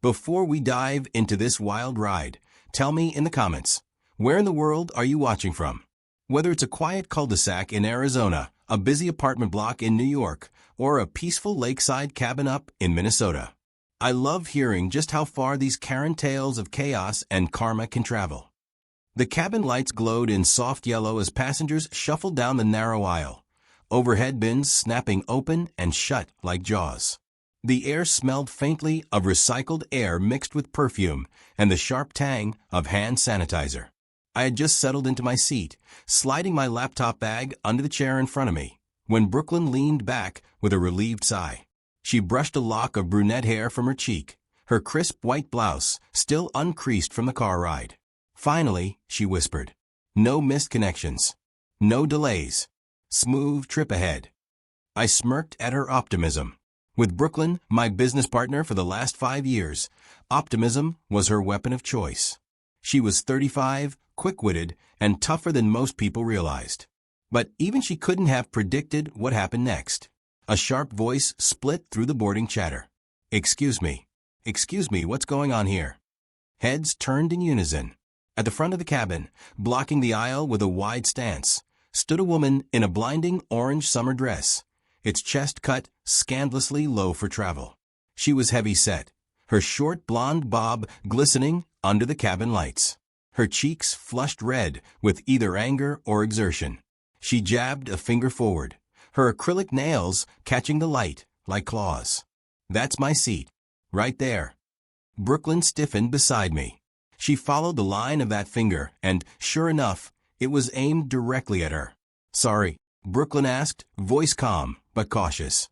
Before we dive into this wild ride, tell me in the comments, where in the world are you watching from? Whether it's a quiet cul-de-sac in Arizona, a busy apartment block in New York, or a peaceful lakeside cabin up in Minnesota. I love hearing just how far these Karen tales of chaos and karma can travel. The cabin lights glowed in soft yellow as passengers shuffled down the narrow aisle, overhead bins snapping open and shut like jaws. The air smelled faintly of recycled air mixed with perfume and the sharp tang of hand sanitizer. I had just settled into my seat, sliding my laptop bag under the chair in front of me, when Brooklyn leaned back with a relieved sigh. She brushed a lock of brunette hair from her cheek, her crisp white blouse still uncreased from the car ride. Finally, she whispered, "No missed connections. No delays. Smooth trip ahead." I smirked at her optimism. With Brooklyn, my business partner for the last 5 years, optimism was her weapon of choice. She was 35, quick-witted, and tougher than most people realized. But even she couldn't have predicted what happened next. A sharp voice split through the boarding chatter. Excuse me, what's going on here?" Heads turned in unison. At the front of the cabin, blocking the aisle with a wide stance, stood a woman in a blinding orange summer dress, its chest cut scandalously low for travel. She was heavy-set, her short blonde bob glistening under the cabin lights. Her cheeks flushed red with either anger or exertion. She jabbed a finger forward, her acrylic nails catching the light like claws. "That's my seat. Right there." Brooklyn stiffened beside me. She followed the line of that finger, and, sure enough, it was aimed directly at her. "Sorry," Brooklyn asked, voice calm but cautious.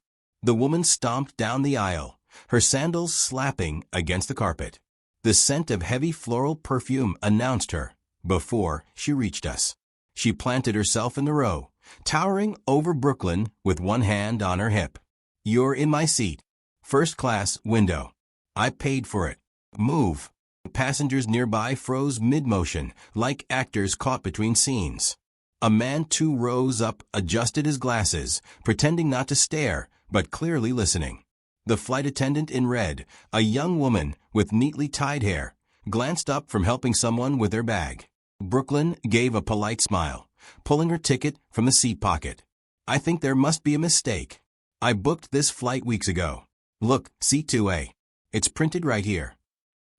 The woman stomped down the aisle, her sandals slapping against the carpet. The scent of heavy floral perfume announced her before she reached us. She planted herself in the row, towering over Brooklyn with one hand on her hip. "You're in my seat. First class window. I paid for it. Move." Passengers nearby froze mid-motion, like actors caught between scenes. A man 2 rows up adjusted his glasses, pretending not to stare, but clearly listening. The flight attendant in red, a young woman with neatly tied hair, glanced up from helping someone with their bag. Brooklyn gave a polite smile, pulling her ticket from the seat pocket. "I think there must be a mistake. I booked this flight weeks ago. Look, seat 2A. It's printed right here."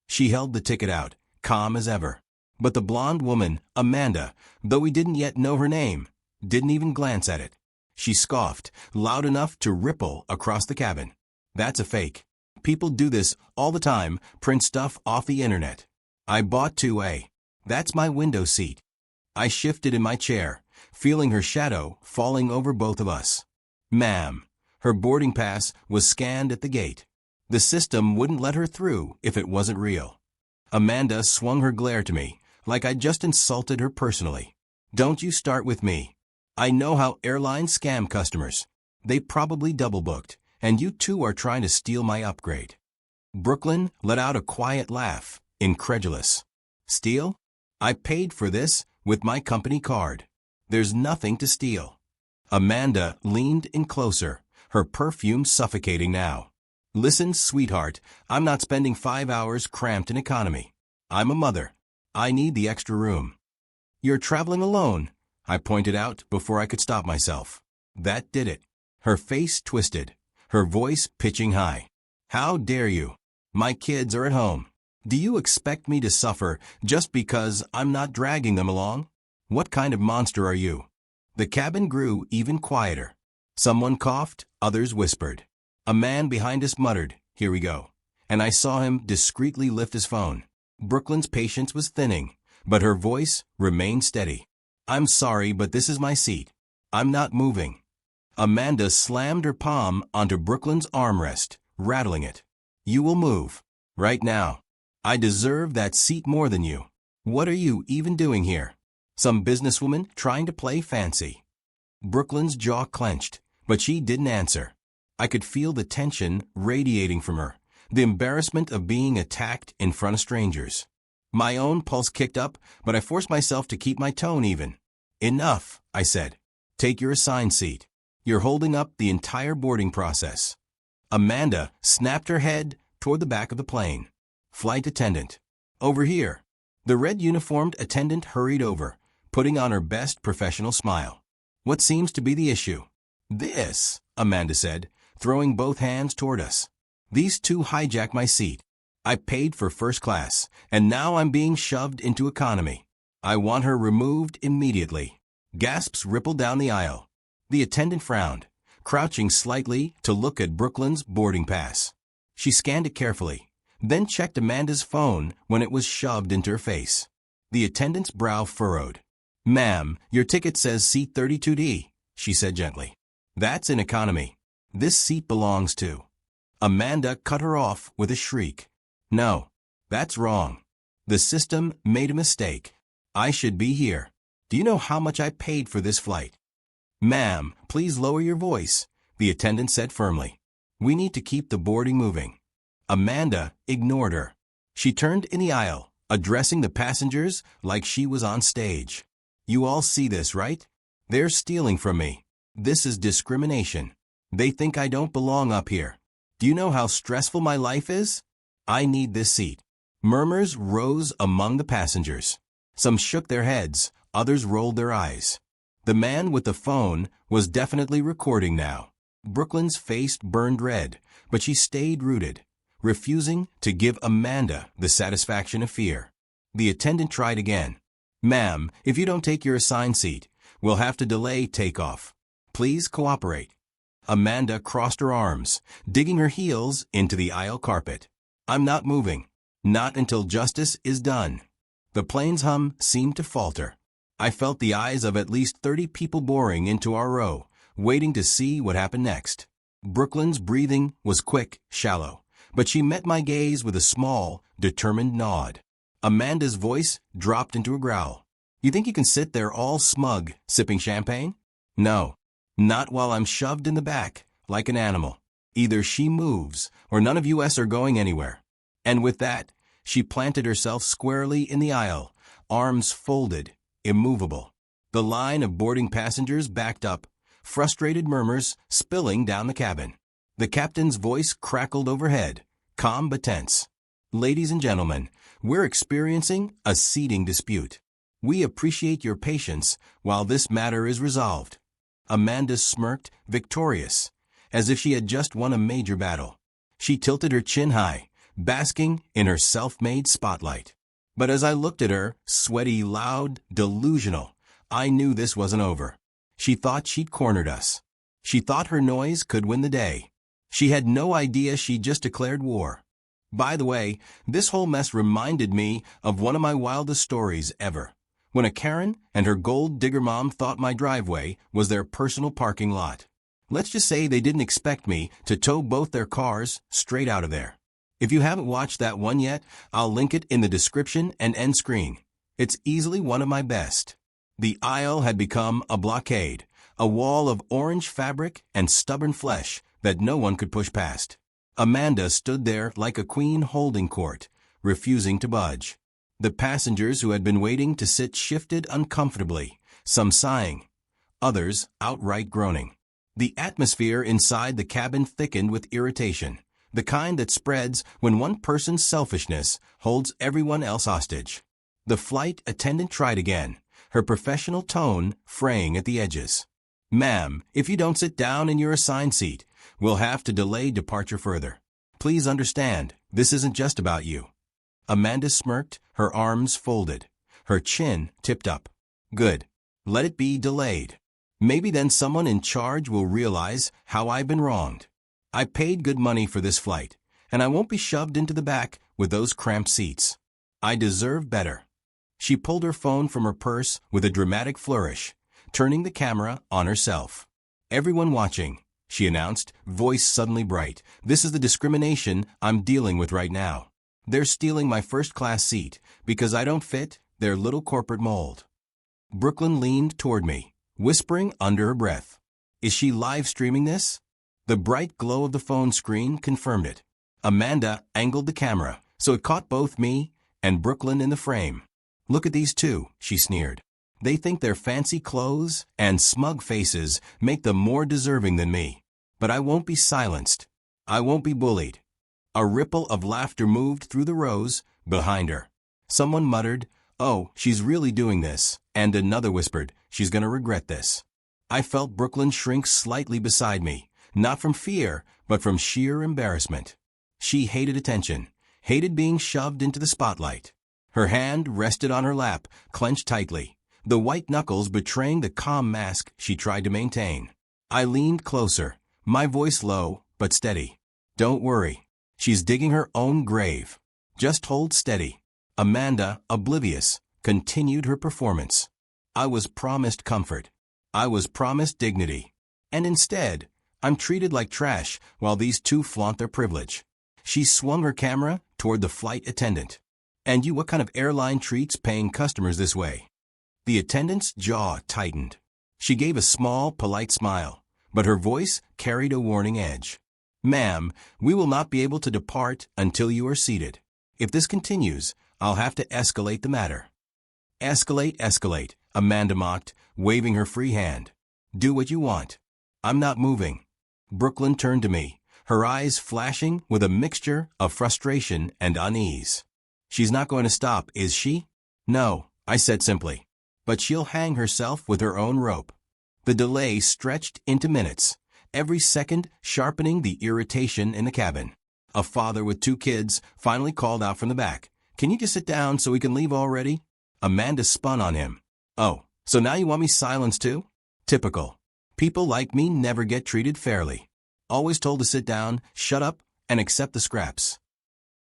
She held the ticket out, calm as ever. But the blonde woman, Amanda, though we didn't yet know her name, didn't even glance at it. She scoffed, loud enough to ripple across the cabin. "That's a fake. People do this all the time, print stuff off the internet. I bought 2A. That's my window seat." I shifted in my chair, feeling her shadow falling over both of us. "Ma'am." Her boarding pass was scanned at the gate. The system wouldn't let her through if it wasn't real. Amanda swung her glare to me, like I'd just insulted her personally. "Don't you start with me. I know how airlines scam customers. They probably double-booked, and you two are trying to steal my upgrade." Brooklyn let out a quiet laugh, incredulous. "Steal? I paid for this with my company card. There's nothing to steal." Amanda leaned in closer, her perfume suffocating now. "Listen, sweetheart, I'm not spending 5 hours cramped in economy. I'm a mother. I need the extra room." "You're traveling alone," I pointed out before I could stop myself. That did it. Her face twisted, her voice pitching high. "How dare you? My kids are at home. Do you expect me to suffer just because I'm not dragging them along? What kind of monster are you?" The cabin grew even quieter. Someone coughed, others whispered. A man behind us muttered, "Here we go," and I saw him discreetly lift his phone. Brooklyn's patience was thinning, but her voice remained steady. "I'm sorry, but this is my seat. I'm not moving." Amanda slammed her palm onto Brooklyn's armrest, rattling it. "You will move. Right now. I deserve that seat more than you. What are you even doing here? Some businesswoman trying to play fancy?" Brooklyn's jaw clenched, but she didn't answer. I could feel the tension radiating from her, the embarrassment of being attacked in front of strangers. My own pulse kicked up, but I forced myself to keep my tone even. "Enough," I said. "Take your assigned seat. You're holding up the entire boarding process." Amanda snapped her head toward the back of the plane. Flight attendant. Over here. The red uniformed attendant hurried over, putting on her best professional smile. What seems to be the issue? This, Amanda said, throwing both hands toward us. These two hijacked my seat. I paid for first class, and now I'm being shoved into economy. I want her removed immediately. Gasps rippled down the aisle. The attendant frowned, crouching slightly to look at Brooklyn's boarding pass. She scanned it carefully, then checked Amanda's phone when it was shoved into her face. The attendant's brow furrowed. "Ma'am, your ticket says seat 32D, she said gently. That's in economy. This seat belongs to. Amanda cut her off with a shriek. No, that's wrong. The system made a mistake. I should be here. Do you know how much I paid for this flight? Ma'am, please lower your voice, the attendant said firmly. We need to keep the boarding moving. Amanda ignored her. She turned in the aisle, addressing the passengers like she was on stage. You all see this, right? They're stealing from me. This is discrimination. They think I don't belong up here. Do you know how stressful my life is? I need this seat. Murmurs rose among the passengers. Some shook their heads, others rolled their eyes. The man with the phone was definitely recording now. Brooklyn's face burned red, but she stayed rooted, refusing to give Amanda the satisfaction of fear. The attendant tried again. Ma'am, if you don't take your assigned seat, we'll have to delay takeoff. Please cooperate. Amanda crossed her arms, digging her heels into the aisle carpet. I'm not moving. Not until justice is done. The plane's hum seemed to falter. I felt the eyes of at least 30 people boring into our row, waiting to see what happened next. Brooklyn's breathing was quick, shallow, but she met my gaze with a small, determined nod. Amanda's voice dropped into a growl. You think you can sit there all smug, sipping champagne? No, not while I'm shoved in the back, like an animal. Either she moves, or none of us are going anywhere. And with that, she planted herself squarely in the aisle, arms folded, immovable. The line of boarding passengers backed up, frustrated murmurs spilling down the cabin. The captain's voice crackled overhead, calm but tense. Ladies and gentlemen, we're experiencing a seating dispute. We appreciate your patience while this matter is resolved. Amanda smirked, victorious, as if she had just won a major battle. She tilted her chin high, basking in her self-made spotlight. But as I looked at her, sweaty, loud, delusional, I knew this wasn't over. She thought she'd cornered us. She thought her noise could win the day. She had no idea she'd just declared war. By the way, this whole mess reminded me of one of my wildest stories ever, when a Karen and her gold digger mom thought my driveway was their personal parking lot. Let's just say they didn't expect me to tow both their cars straight out of there. If you haven't watched that one yet, I'll link it in the description and end screen. It's easily one of my best. The aisle had become a blockade, a wall of orange fabric and stubborn flesh that no one could push past. Amanda stood there like a queen holding court, refusing to budge. The passengers who had been waiting to sit shifted uncomfortably, some sighing, others outright groaning. The atmosphere inside the cabin thickened with irritation, the kind that spreads when one person's selfishness holds everyone else hostage. The flight attendant tried again, her professional tone fraying at the edges. Ma'am, if you don't sit down in your assigned seat, we'll have to delay departure further. Please understand, this isn't just about you. Amanda smirked, her arms folded, her chin tipped up. Good. Let it be delayed. Maybe then someone in charge will realize how I've been wronged. I paid good money for this flight, and I won't be shoved into the back with those cramped seats. I deserve better. She pulled her phone from her purse with a dramatic flourish, turning the camera on herself. Everyone watching, she announced, voice suddenly bright. This is the discrimination I'm dealing with right now. They're stealing my first-class seat because I don't fit their little corporate mold. Brooklyn leaned toward me, whispering under her breath. Is she live streaming this? The bright glow of the phone screen confirmed it. Amanda angled the camera so it caught both me and Brooklyn in the frame. Look at these two, she sneered. They think their fancy clothes and smug faces make them more deserving than me. But I won't be silenced. I won't be bullied. A ripple of laughter moved through the rows behind her. Someone muttered, "Oh, she's really doing this," and another whispered, "She's gonna regret this." I felt Brooklyn shrink slightly beside me, not from fear, but from sheer embarrassment. She hated attention, hated being shoved into the spotlight. Her hand rested on her lap, clenched tightly, the white knuckles betraying the calm mask she tried to maintain. I leaned closer, my voice low but steady. "Don't worry. She's digging her own grave. Just hold steady." Amanda, oblivious, continued her performance. I was promised comfort. I was promised dignity. And instead, I'm treated like trash while these two flaunt their privilege. She swung her camera toward the flight attendant. "And you, what kind of airline treats paying customers this way?" The attendant's jaw tightened. She gave a small, polite smile, but her voice carried a warning edge. "Ma'am, we will not be able to depart until you are seated. If this continues, I'll have to escalate the matter." "Escalate, escalate," Amanda mocked, waving her free hand. "Do what you want. I'm not moving." Brooklyn turned to me, her eyes flashing with a mixture of frustration and unease. "She's not going to stop, is she?" "No," I said simply. "But she'll hang herself with her own rope." The delay stretched into minutes, every second sharpening the irritation in the cabin. A father with 2 kids finally called out from the back, "Can you just sit down so we can leave already?" Amanda spun on him. "Oh, so now you want me silenced too?" Typical. People like me never get treated fairly. Always told to sit down, shut up, and accept the scraps.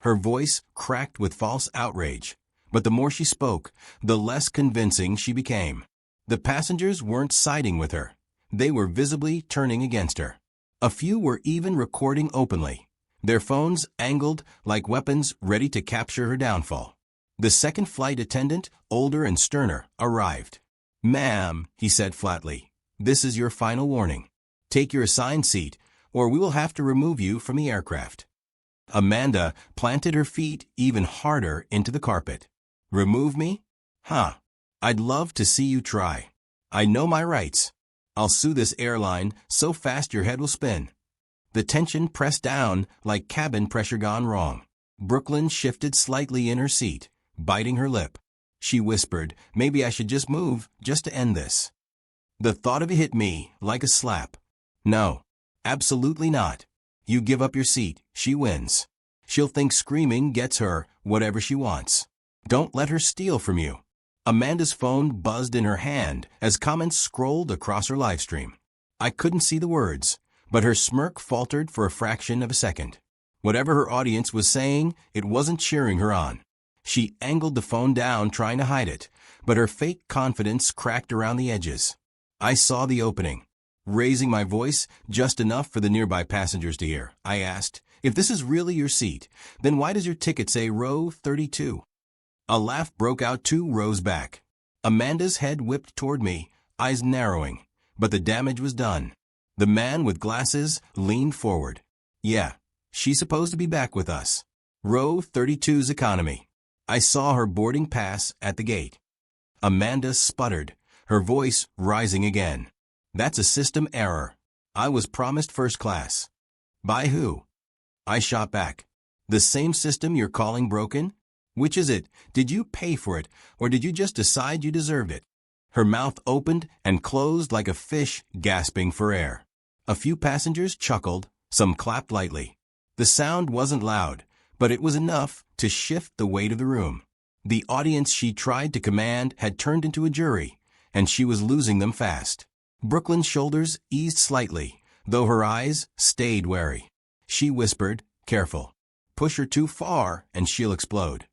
Her voice cracked with false outrage, but the more she spoke, the less convincing she became. The passengers weren't siding with her. They were visibly turning against her. A few were even recording openly, their phones angled like weapons ready to capture her downfall. The second flight attendant, older and sterner, arrived. "Ma'am," he said flatly, "this is your final warning. Take your assigned seat, or we will have to remove you from the aircraft." Amanda planted her feet even harder into the carpet. "Remove me? Huh. I'd love to see you try. I know my rights. I'll sue this airline so fast your head will spin." The tension pressed down like cabin pressure gone wrong. Brooklyn shifted slightly in her seat, biting her lip. She whispered, "Maybe I should just move, just to end this." The thought of it hit me like a slap. No, absolutely not. You give up your seat, she wins. She'll think screaming gets her whatever she wants. Don't let her steal from you. Amanda's phone buzzed in her hand as comments scrolled across her live stream. I couldn't see the words, but her smirk faltered for a fraction of a second. Whatever her audience was saying, it wasn't cheering her on. She angled the phone down, trying to hide it, but her fake confidence cracked around the edges. I saw the opening. Raising my voice just enough for the nearby passengers to hear, I asked, "If this is really your seat, then why does your ticket say row 32? A laugh broke out 2 rows back. Amanda's head whipped toward me, eyes narrowing, but the damage was done. The man with glasses leaned forward. "Yeah, she's supposed to be back with us. Row 32's economy." I saw her boarding pass at the gate. Amanda sputtered, her voice rising again. "That's a system error. I was promised first class." "By who?" I shot back. "The same system you're calling broken? Which is it? Did you pay for it, or did you just decide you deserved it?" Her mouth opened and closed like a fish gasping for air. A few passengers chuckled, some clapped lightly. The sound wasn't loud, but it was enough to shift the weight of the room. The audience she tried to command had turned into a jury, and she was losing them fast. Brooklyn's shoulders eased slightly, though her eyes stayed wary. She whispered, "Careful. Push her too far and she'll explode."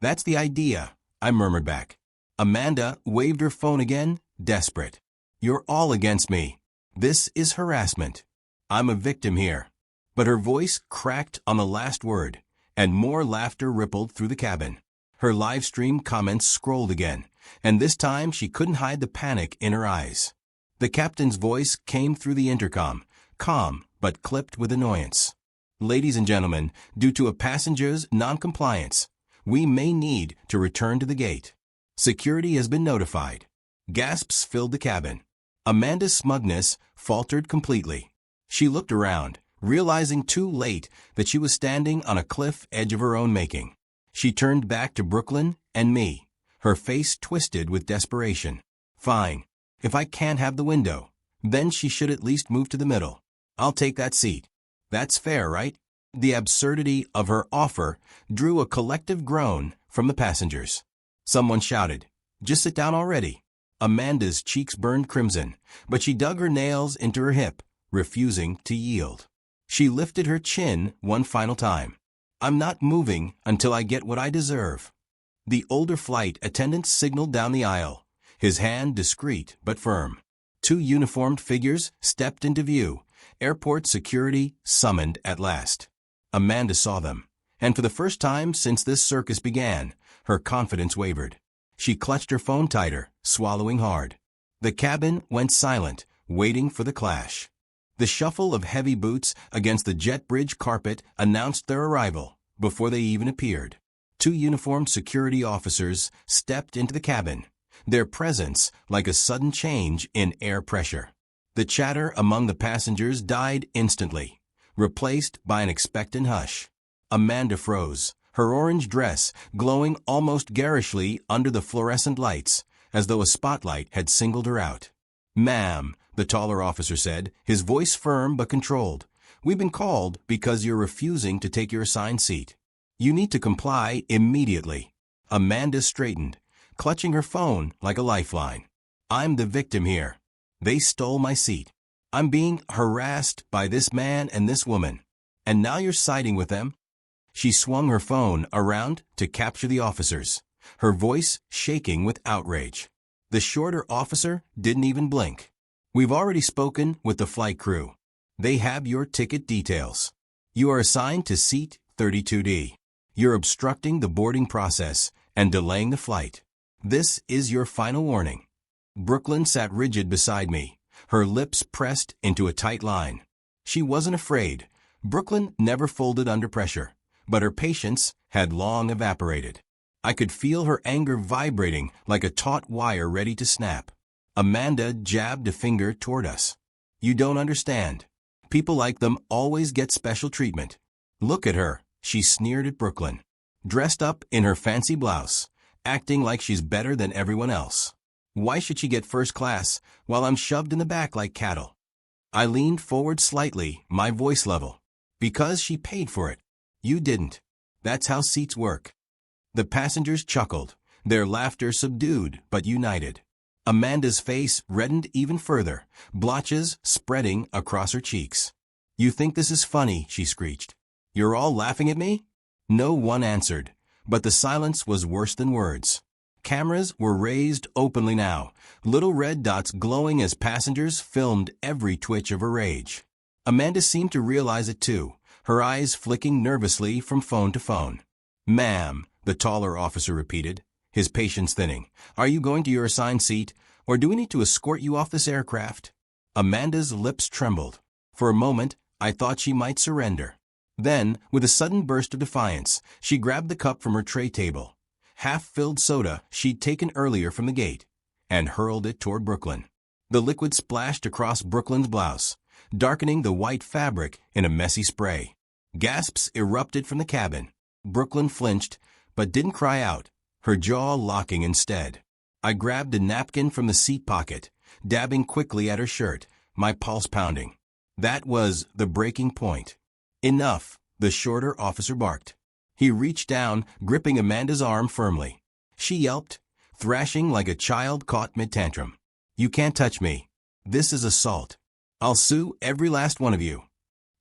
"That's the idea," I murmured back. Amanda waved her phone again, desperate. "You're all against me. This is harassment. I'm a victim here." But her voice cracked on the last word, and more laughter rippled through the cabin. Her live stream comments scrolled again, and this time she couldn't hide the panic in her eyes. The captain's voice came through the intercom, calm but clipped with annoyance. "Ladies and gentlemen, due to a passenger's non-compliance, we may need to return to the gate. Security has been notified." Gasps filled the cabin. Amanda's smugness faltered completely. She looked around, realizing too late that she was standing on a cliff edge of her own making. She turned back to Brooklyn and me, her face twisted with desperation. Fine. If I can't have the window, then she should at least move to the middle. I'll take that seat. That's fair, right? The absurdity of her offer drew a collective groan from the passengers. Someone shouted, "Just sit down already." Amanda's cheeks burned crimson, but she dug her nails into her hip, refusing to yield. She lifted her chin one final time. "I'm not moving until I get what I deserve." The older flight attendant signaled down the aisle, his hand discreet but firm. Two uniformed figures stepped into view, airport security summoned at last. Amanda saw them, and for the first time since this circus began, her confidence wavered. She clutched her phone tighter, swallowing hard. The cabin went silent, waiting for the clash. The shuffle of heavy boots against the jet bridge carpet announced their arrival before they even appeared. Two uniformed security officers stepped into the cabin, their presence like a sudden change in air pressure. The chatter among the passengers died instantly, replaced by an expectant hush. Amanda froze, her orange dress glowing almost garishly under the fluorescent lights, as though a spotlight had singled her out. "Ma'am," the taller officer said, his voice firm but controlled, "we've been called because you're refusing to take your assigned seat. You need to comply immediately." Amanda straightened, clutching her phone like a lifeline. "I'm the victim here. They stole my seat. I'm being harassed by this man and this woman. And now you're siding with them?" She swung her phone around to capture the officers, her voice shaking with outrage. The shorter officer didn't even blink. "We've already spoken with the flight crew. They have your ticket details. You are assigned to seat 32D. You're obstructing the boarding process and delaying the flight. This is your final warning." Brooklyn sat rigid beside me, her lips pressed into a tight line. She wasn't afraid. Brooklyn never folded under pressure, but her patience had long evaporated. I could feel her anger vibrating like a taut wire ready to snap. Amanda jabbed a finger toward us. "You don't understand. People like them always get special treatment. Look at her," she sneered at Brooklyn. "Dressed up in her fancy blouse, acting like she's better than everyone else. Why should she get first class while I'm shoved in the back like cattle?" I leaned forward slightly, my voice level. "Because she paid for it. You didn't. That's how seats work." The passengers chuckled, their laughter subdued but united. Amanda's face reddened even further, blotches spreading across her cheeks. "You think this is funny?" she screeched. "You're all laughing at me?" No one answered, but the silence was worse than words. Cameras were raised openly now, little red dots glowing as passengers filmed every twitch of her rage. Amanda seemed to realize it too, her eyes flicking nervously from phone to phone. "Ma'am," the taller officer repeated, his patience thinning, "are you going to your assigned seat, or do we need to escort you off this aircraft?" Amanda's lips trembled. For a moment, I thought she might surrender. Then, with a sudden burst of defiance, she grabbed the cup from her tray table, half-filled soda she'd taken earlier from the gate, and hurled it toward Brooklyn. The liquid splashed across Brooklyn's blouse, darkening the white fabric in a messy spray. Gasps erupted from the cabin. Brooklyn flinched, but didn't cry out, her jaw locking instead. I grabbed a napkin from the seat pocket, dabbing quickly at her shirt, my pulse pounding. That was the breaking point. "Enough," the shorter officer barked. He reached down, gripping Amanda's arm firmly. She yelped, thrashing like a child caught mid-tantrum. "You can't touch me. This is assault. I'll sue every last one of you."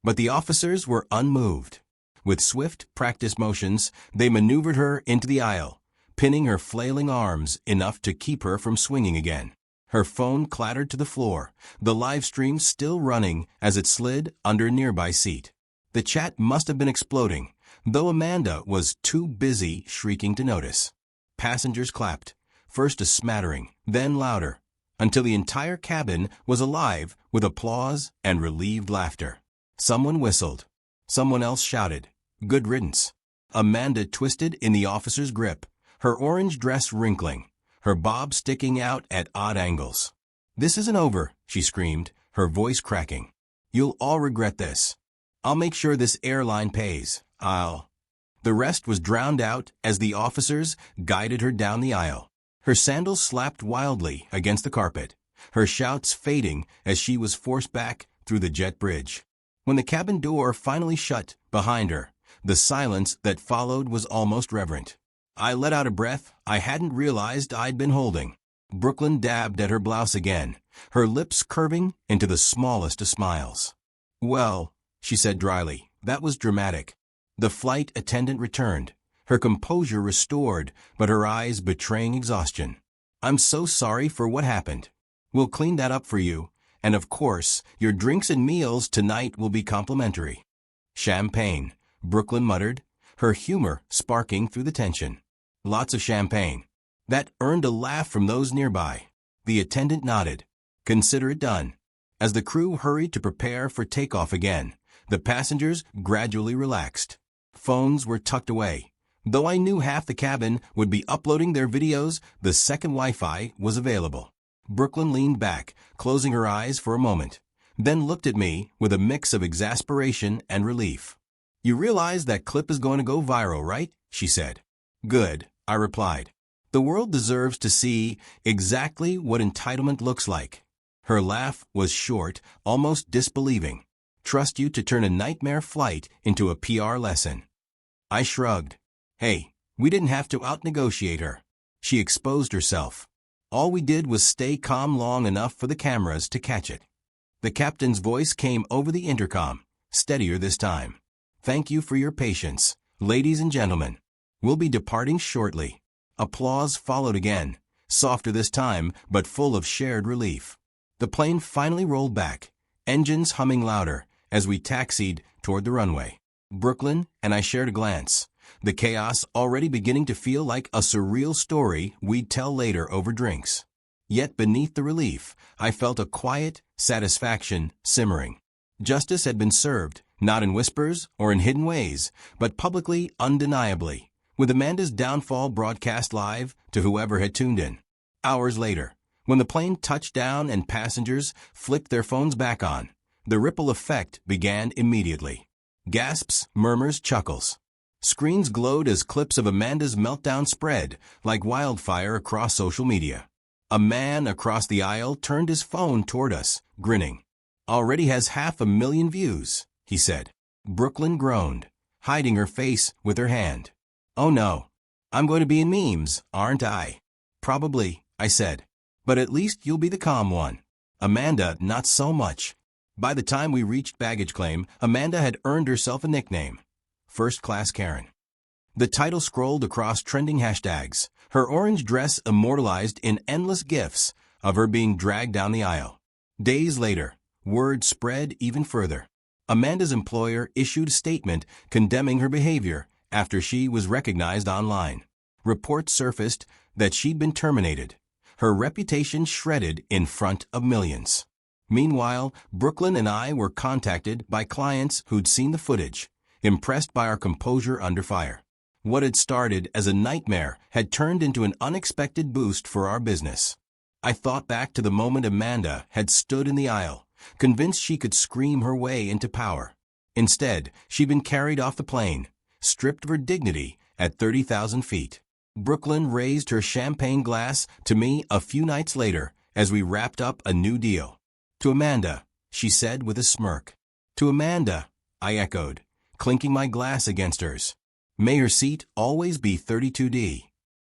But the officers were unmoved. With swift, practiced motions, they maneuvered her into the aisle, pinning her flailing arms enough to keep her from swinging again. Her phone clattered to the floor, the live stream still running as it slid under a nearby seat. The chat must have been exploding, though Amanda was too busy shrieking to notice. Passengers clapped, first a smattering, then louder, until the entire cabin was alive with applause and relieved laughter. Someone whistled. Someone else shouted, "Good riddance." Amanda twisted in the officer's grip, her orange dress wrinkling, her bob sticking out at odd angles. "This isn't over," she screamed, her voice cracking. "You'll all regret this." I'll make sure this airline pays. The rest was drowned out as the officers guided her down the aisle. Her sandals slapped wildly against the carpet, her shouts fading as she was forced back through the jet bridge. When the cabin door finally shut behind her, the silence that followed was almost reverent. I let out a breath I hadn't realized I'd been holding. Brooklyn dabbed at her blouse again, her lips curving into the smallest of smiles. "Well," she said dryly, "that was dramatic." The flight attendant returned, her composure restored, but her eyes betraying exhaustion. "I'm so sorry for what happened. We'll clean that up for you, and of course, your drinks and meals tonight will be complimentary." "Champagne," Brooklyn muttered, her humor sparking through the tension. "Lots of champagne." That earned a laugh from those nearby. The attendant nodded. "Consider it done." As the crew hurried to prepare for takeoff again, the passengers gradually relaxed. Phones were tucked away. Though I knew half the cabin would be uploading their videos, the second Wi-Fi was available. Brooklyn leaned back, closing her eyes for a moment, then looked at me with a mix of exasperation and relief. "You realize that clip is going to go viral, right?" she said. "Good," I replied. "The world deserves to see exactly what entitlement looks like." Her laugh was short, almost disbelieving. "Trust you to turn a nightmare flight into a PR lesson." I shrugged. "Hey, we didn't have to out-negotiate her. She exposed herself. All we did was stay calm long enough for the cameras to catch it." The captain's voice came over the intercom, steadier this time. "Thank you for your patience, ladies and gentlemen. We'll be departing shortly." Applause followed again, softer this time, but full of shared relief. The plane finally rolled back, engines humming louder, as we taxied toward the runway. Brooklyn and I shared a glance, the chaos already beginning to feel like a surreal story we'd tell later over drinks. Yet beneath the relief, I felt a quiet satisfaction simmering. Justice had been served, not in whispers or in hidden ways, but publicly, undeniably, with Amanda's downfall broadcast live to whoever had tuned in. Hours later, when the plane touched down and passengers flicked their phones back on, the ripple effect began immediately. Gasps, murmurs, chuckles. Screens glowed as clips of Amanda's meltdown spread like wildfire across social media. A man across the aisle turned his phone toward us, grinning. "Already has 500,000 views," he said. Brooklyn groaned, hiding her face with her hand. "Oh no, I'm going to be in memes, aren't I?" "Probably," I said. "But at least you'll be the calm one. Amanda, not so much." By the time we reached baggage claim, Amanda had earned herself a nickname, First Class Karen. The title scrolled across trending hashtags, her orange dress immortalized in endless gifs of her being dragged down the aisle. Days later, word spread even further. Amanda's employer issued a statement condemning her behavior after she was recognized online. Reports surfaced that she'd been terminated, her reputation shredded in front of millions. Meanwhile, Brooklyn and I were contacted by clients who'd seen the footage, impressed by our composure under fire. What had started as a nightmare had turned into an unexpected boost for our business. I thought back to the moment Amanda had stood in the aisle, convinced she could scream her way into power. Instead, she'd been carried off the plane, stripped of her dignity at 30,000 feet. Brooklyn raised her champagne glass to me a few nights later as we wrapped up a new deal. "To Amanda," she said with a smirk. "To Amanda," I echoed, clinking my glass against hers. "May her seat always be 32D."